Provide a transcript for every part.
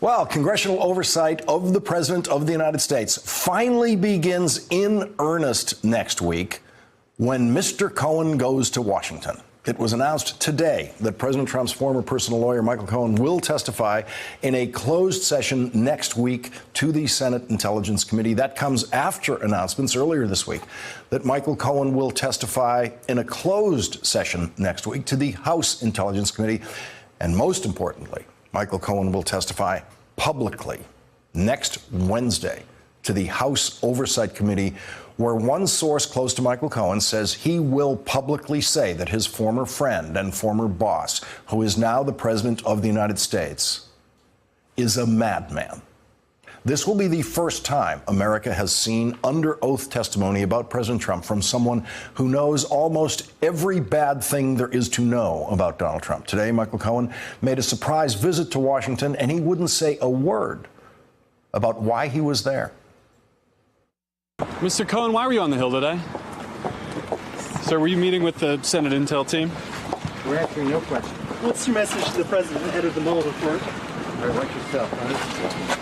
Well, congressional oversight of the President of the United States finally begins in earnest next week when Mr. Cohen goes to Washington. It was announced today that President Trump's former personal lawyer, Michael Cohen, will testify in a closed session next week to the Senate Intelligence Committee. That comes after announcements earlier this week that Michael Cohen will testify in a closed session next week to the House Intelligence Committee. And most importantly, Michael Cohen will testify publicly next Wednesday to the House Oversight Committee, where one source close to Michael Cohen says he will publicly say that his former friend and former boss, who is now the President of the United States, is a madman. This will be the first time America has seen under oath testimony about President Trump from someone who knows almost every bad thing there is to know about Donald Trump. Today, Michael Cohen made a surprise visit to Washington, and he wouldn't say a word about why he was there. Mr. Cohen, why were you on the Hill today? Sir, were you meeting with the Senate Intel team? We're asking no questions. What's your message to the President ahead of the Mueller report? All right, watch yourself, huh?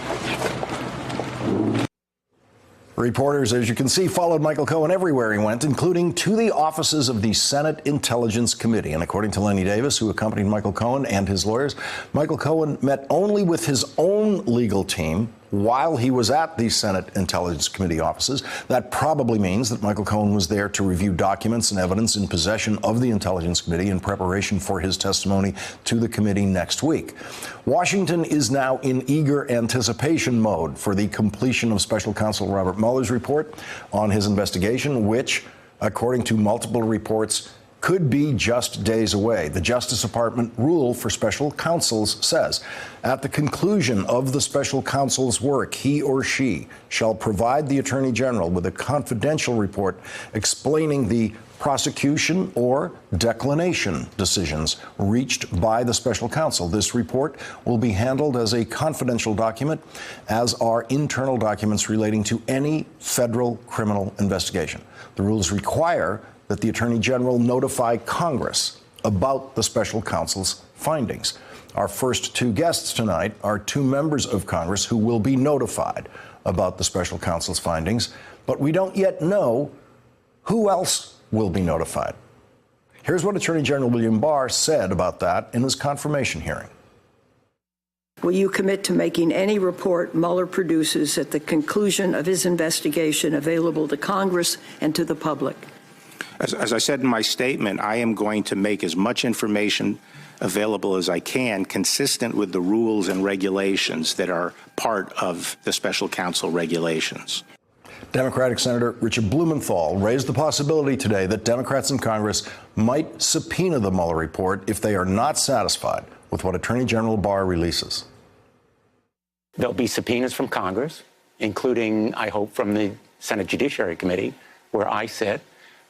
Reporters, as you can see, followed Michael Cohen everywhere he went, including to the offices of the Senate Intelligence Committee. And according to Lenny Davis, who accompanied Michael Cohen and his lawyers, Michael Cohen met only with his own legal team while he was at the Senate Intelligence Committee offices. That probably means that Michael Cohen was there to review documents and evidence in possession of the Intelligence Committee in preparation for his testimony to the committee next week. Washington is now in eager anticipation mode for the completion of Special Counsel Robert Mueller's report on his investigation, which, according to multiple reports, could be just days away. The Justice Department rule for special counsels says, at the conclusion of the special counsel's work, he or she shall provide the Attorney General with a confidential report explaining the prosecution or declination decisions reached by the special counsel. This report will be handled as a confidential document, as are internal documents relating to any federal criminal investigation. The rules require that the Attorney General notify Congress about the special counsel's findings. Our first two guests tonight are two members of Congress who will be notified about the special counsel's findings, but we don't yet know who else will be notified. Here's what Attorney General William Barr said about that in his confirmation hearing. Will you commit to making any report Mueller produces at the conclusion of his investigation available to Congress and to the public? As I said in my statement, I am going to make as much information available as I can, consistent with the rules and regulations that are part of the special counsel regulations. Democratic Senator Richard Blumenthal raised the possibility today that Democrats in Congress might subpoena the Mueller report if they are not satisfied with what Attorney General Barr releases. There'll be subpoenas from Congress, including, I hope, from the Senate Judiciary Committee, where I sit.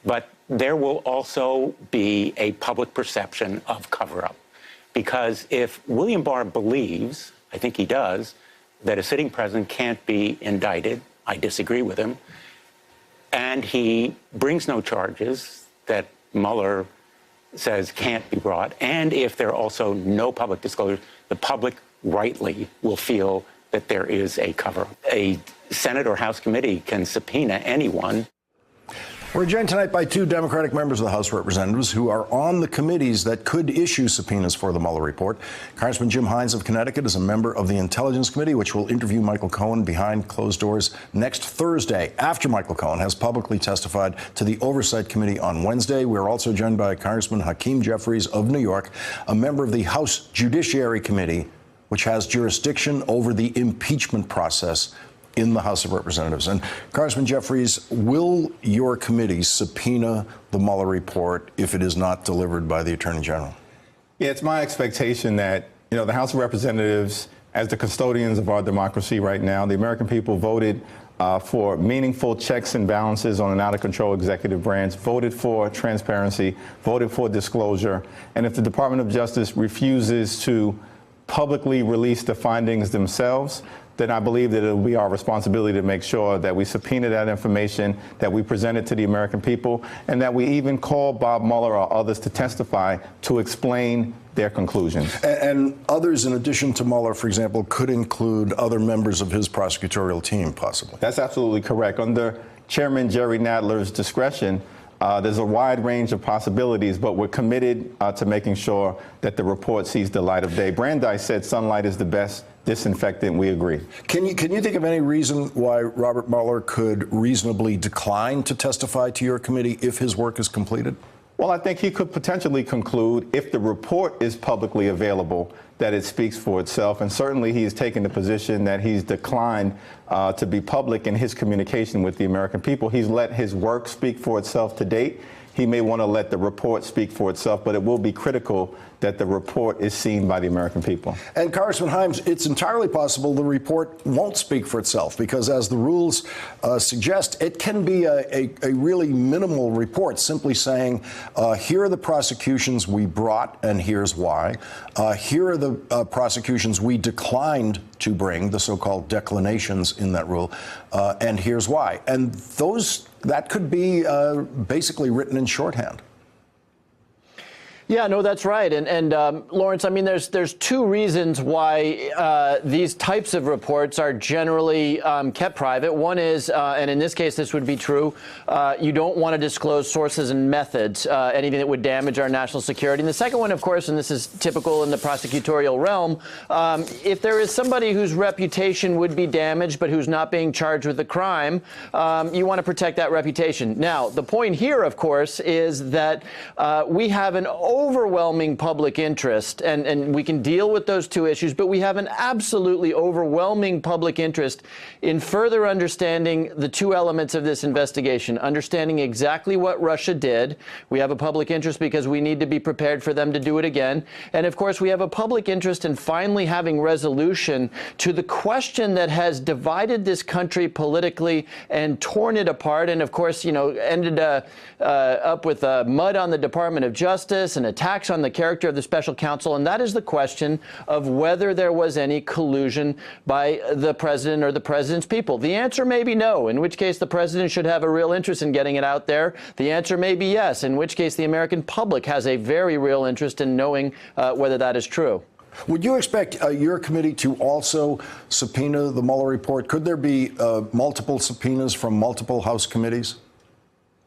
But there will also be a public perception of cover-up. Because if William Barr believes, I think he does, that a sitting president can't be indicted, I disagree with him, and he brings no charges that Mueller says can't be brought, and if there are also no public disclosure, the public rightly will feel that there is a cover-up. A Senate or House committee can subpoena anyone. We're joined tonight by two Democratic members of the House of Representatives who are on the committees that could issue subpoenas for the Mueller report. Congressman Jim Hines of Connecticut is a member of the Intelligence Committee, which will interview Michael Cohen behind closed doors next Thursday, after Michael Cohen has publicly testified to the Oversight Committee on Wednesday. We're also joined by Congressman Hakeem Jeffries of New York, a member of the House Judiciary Committee, which has jurisdiction over the impeachment process in the House of Representatives. And Congressman Jeffries, will your committee subpoena the Mueller report if it is not delivered by the Attorney General? Yeah, it's my expectation that, the House of Representatives, as the custodians of our democracy right now, the American people voted for meaningful checks and balances on an out-of-control executive branch, voted for transparency, voted for disclosure. And if the Department of Justice refuses to publicly release the findings themselves, then I believe that it will be our responsibility to make sure that we subpoena that information, that we present it to the American people, and that we even call Bob Mueller or others to testify to explain their conclusions. And others, in addition to Mueller, for example, could include other members of his prosecutorial team, possibly. That's absolutely correct. Under Chairman Jerry Nadler's discretion, there's a wide range of possibilities, but we're committed to making sure that the report sees the light of day. Brandeis said sunlight is the best disinfectant. We agree. Can you think of any reason why Robert Mueller could reasonably decline to testify to your committee if his work is completed? Well, I think he could potentially conclude, if the report is publicly available, that it speaks for itself. And certainly he has taken the position that he's declined to be public in his communication with the American people. He's let his work speak for itself to date. He may want to let the report speak for itself, but it will be critical that the report is seen by the American people. And Congressman Himes, it's entirely possible the report won't speak for itself because, as the rules suggest, it can be a really minimal report, simply saying, here are the prosecutions we brought and here's why. Here are the prosecutions we declined to bring, the so-called declinations in that rule, and here's why. And that could be basically written in shorthand. Yeah, no, that's right. And Lawrence, I mean, there's two reasons why these types of reports are generally kept private. One is, and in this case this would be true, you don't want to disclose sources and methods, anything that would damage our national security. And the second one, of course, and this is typical in the prosecutorial realm, if there is somebody whose reputation would be damaged but who's not being charged with a crime, you want to protect that reputation. Now, the point here, of course, is that we have an overwhelming public interest, and we can deal with those two issues, but we have an absolutely overwhelming public interest in further understanding the two elements of this investigation, understanding exactly what Russia did. We have a public interest because we need to be prepared for them to do it again. And of course, we have a public interest in finally having resolution to the question that has divided this country politically and torn it apart. And of course, you know, ended up with mud on the Department of Justice and attacks on the character of the special counsel, and that is the question of whether there was any collusion by the president or the president's people. The answer may be no, in which case the president should have a real interest in getting it out there. The answer may be yes, in which case the American public has a very real interest in knowing whether that is true. Would you expect your committee to also subpoena the Mueller report? Could there be multiple subpoenas from multiple House committees?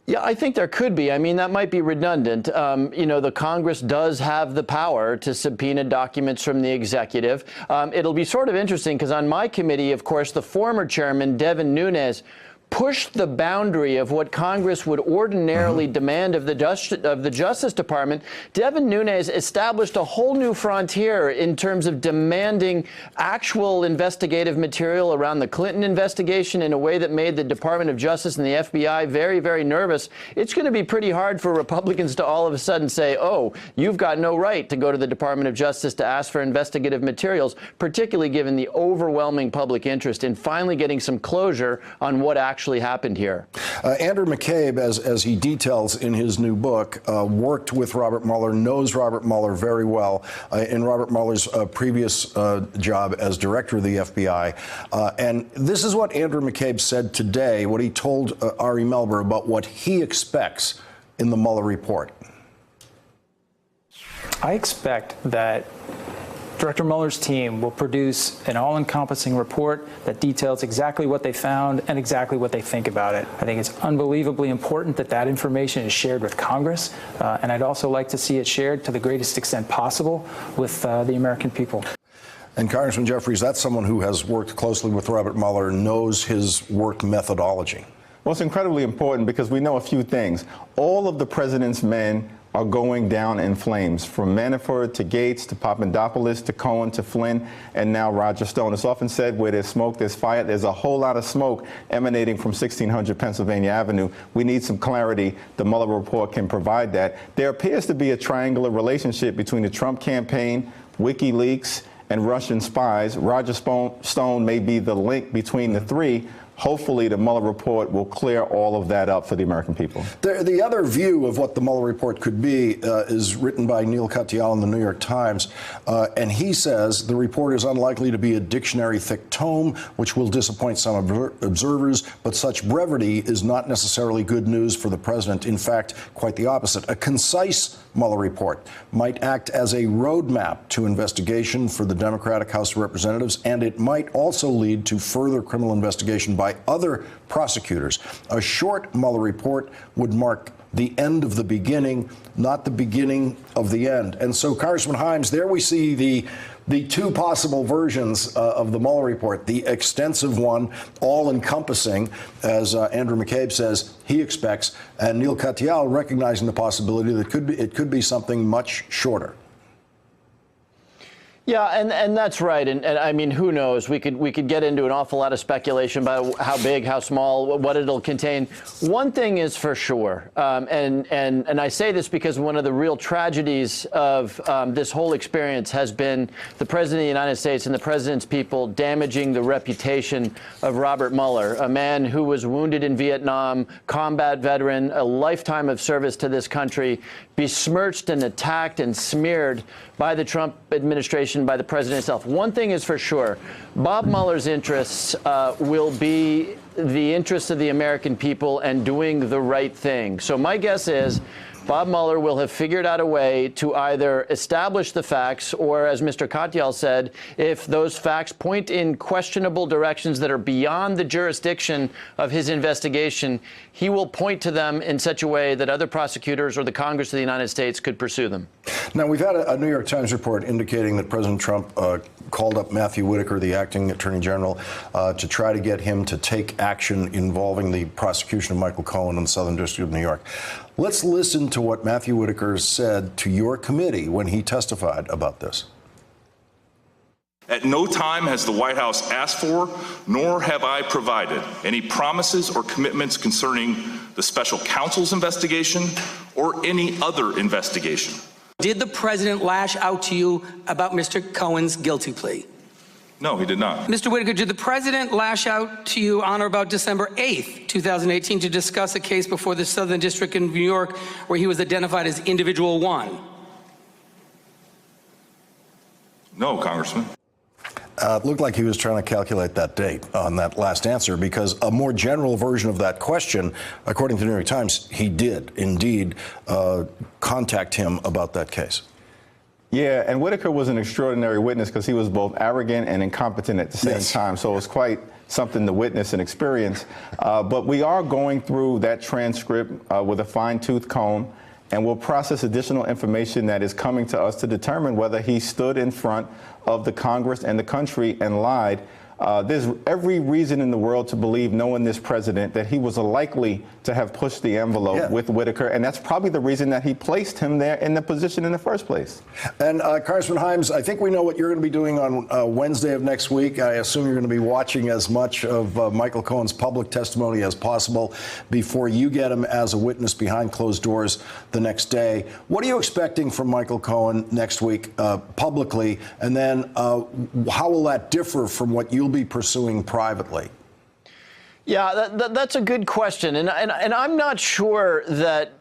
Yeah, I think there could be. I mean, that might be redundant. You know, the Congress does have the power to subpoena documents from the executive. It'll be sort of interesting because on my committee, of course, the former chairman, Devin Nunes, pushed the boundary of what Congress would ordinarily demand of the Justice Department. Devin Nunes established a whole new frontier in terms of demanding actual investigative material around the Clinton investigation in a way that made the Department of Justice and the FBI very, very nervous. It's going to be pretty hard for Republicans to all of a sudden say, oh, you've got no right to go to the Department of Justice to ask for investigative materials, particularly given the overwhelming public interest in finally getting some closure on what actually happened here. Andrew McCabe, as he details in his new book, worked with Robert Mueller, knows Robert Mueller very well in Robert Mueller's previous job as director of the FBI. And this is what Andrew McCabe said today, what he told Ari Melber about what he expects in the Mueller report. I expect that Director Mueller's team will produce an all-encompassing report that details exactly what they found and exactly what they think about it. I think it's unbelievably important that that information is shared with Congress, and I'd also like to see it shared to the greatest extent possible with the American people. And Congressman Jeffries, that's someone who has worked closely with Robert Mueller, knows his work methodology. Well, it's incredibly important because we know a few things. All of the president's men are going down in flames, from Manafort to Gates to Papadopoulos to Cohen to Flynn and now Roger Stone. It's often said where there's smoke, there's fire. There's a whole lot of smoke emanating from 1600 Pennsylvania Avenue. We need some clarity. The Mueller report can provide that. There appears to be a triangular relationship between the Trump campaign, WikiLeaks, and Russian spies. Roger Stone may be the link between the three. hopefully the Mueller report will clear all of that up for the American people. The other view of what the Mueller report could be is written by Neil Katyal in the New York Times, and he says the report is unlikely to be a dictionary-thick tome, which will disappoint some observers, but such brevity is not necessarily good news for the president. In fact, quite the opposite. A concise Mueller report might act as a roadmap to investigation for the Democratic House of Representatives, and it might also lead to further criminal investigation by other prosecutors. A short Mueller report would mark the end of the beginning, not the beginning of the end. And so, Congressman Himes, there we see the two possible versions of the Mueller report, the extensive one, all-encompassing, as Andrew McCabe says he expects, and Neil Katyal recognizing the possibility that it could be something much shorter. Yeah, and that's right. And I mean, who knows? We could get into an awful lot of speculation about how big, how small, what it'll contain. One thing is for sure, and I say this because one of the real tragedies of this whole experience has been the President of the United States and the President's people damaging the reputation of Robert Mueller, a man who was wounded in Vietnam, combat veteran, a lifetime of service to this country, besmirched and attacked and smeared by the Trump administration, by the president himself. One thing is for sure, Bob Mueller's interests will be the interests of the American people and doing the right thing. So my guess is Bob Mueller will have figured out a way to either establish the facts or, as Mr. Katyal said, if those facts point in questionable directions that are beyond the jurisdiction of his investigation, he will point to them in such a way that other prosecutors or the Congress of the United States could pursue them. Now, we've had a New York Times report indicating that President Trump called up Matthew Whitaker, the acting attorney general, to try to get him to take action involving the prosecution of Michael Cohen in the Southern District of New York. Let's listen to what Matthew Whitaker said to your committee when he testified about this. At no time has the White House asked for, nor have I provided, any promises or commitments concerning the special counsel's investigation or any other investigation. Did the president lash out to you about Mr. Cohen's guilty plea? No, he did not. Mr. Whitaker, did the president lash out to you on or about December 8th, 2018, to discuss a case before the Southern District in New York where he was identified as individual one? No, Congressman. It looked like he was trying to calculate that date on that last answer, because a more general version of that question, according to the New York Times, he did indeed contact him about that case. Yeah, and Whitaker was an extraordinary witness because he was both arrogant and incompetent at the same time. So it was quite something to witness and experience. But we are going through that transcript with a fine-tooth comb, and we'll process additional information that is coming to us to determine whether he stood in front of the Congress and the country and lied. There's every reason in the world to believe, knowing this president, that he was likely to have pushed the envelope with Whitaker, and that's probably the reason that he placed him there in the position in the first place. And Congressman Himes, I think we know what you're going to be doing on Wednesday of next week. I assume you're going to be watching as much of Michael Cohen's public testimony as possible before you get him as a witness behind closed doors the next day. What are you expecting from Michael Cohen next week publicly, and then how will that differ from what you'll be pursuing privately? Yeah, that's a good question, and I'm not sure that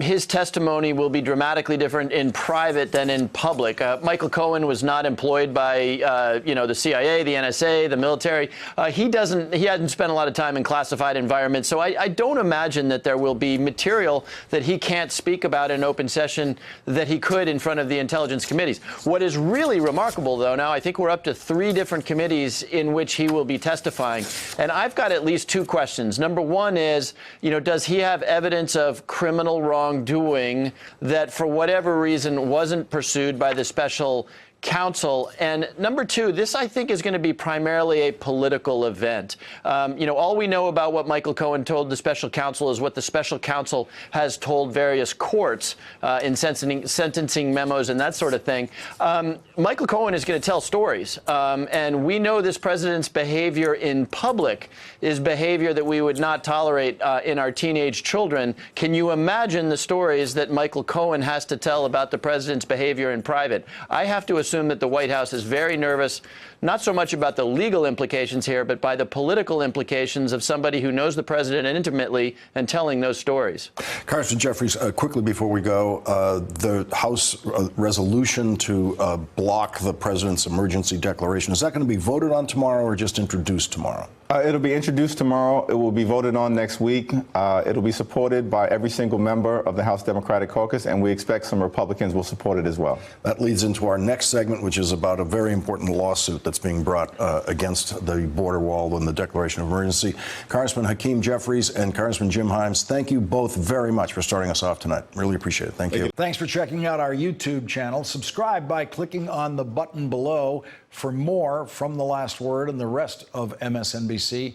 his testimony will be dramatically different in private than in public. Michael Cohen was not employed by the CIA, the NSA, the military. He hadn't spent a lot of time in classified environments, so I don't imagine that there will be material that he can't speak about in open session that he could in front of the intelligence committees. What is really remarkable, though, now I think we're up to 3 different committees in which he will be testifying, and I've got at least 2 questions. Number one is, does he have evidence of criminal wrongdoing that for whatever reason wasn't pursued by the special counsel? And number 2, this I think is going to be primarily a political event. All we know about what Michael Cohen told the special counsel is what the special counsel has told various courts in sentencing memos and that sort of thing. Michael Cohen is going to tell stories. And we know this president's behavior in public is behavior that we would not tolerate in our teenage children. Can you imagine the stories that Michael Cohen has to tell about the president's behavior in private? I have to assume assume that the White House is very nervous, not so much about the legal implications here, but by the political implications of somebody who knows the president intimately and telling those stories. Congressman Jeffries, quickly before we go, the House resolution to block the president's emergency declaration, is that going to be voted on tomorrow or just introduced tomorrow? It'll be introduced tomorrow. It will be voted on next week. It'll be supported by every single member of the House Democratic Caucus, and we expect some Republicans will support it as well. That leads into our next segment, which is about a very important lawsuit that's being brought against the border wall and the declaration of emergency. Congressman Hakeem Jeffries and Congressman Jim Himes, thank you both very much for starting us off tonight. Really appreciate it. Thank you. Thanks for checking out our YouTube channel. Subscribe by clicking on the button below for more from The Last Word and the rest of MSNBC.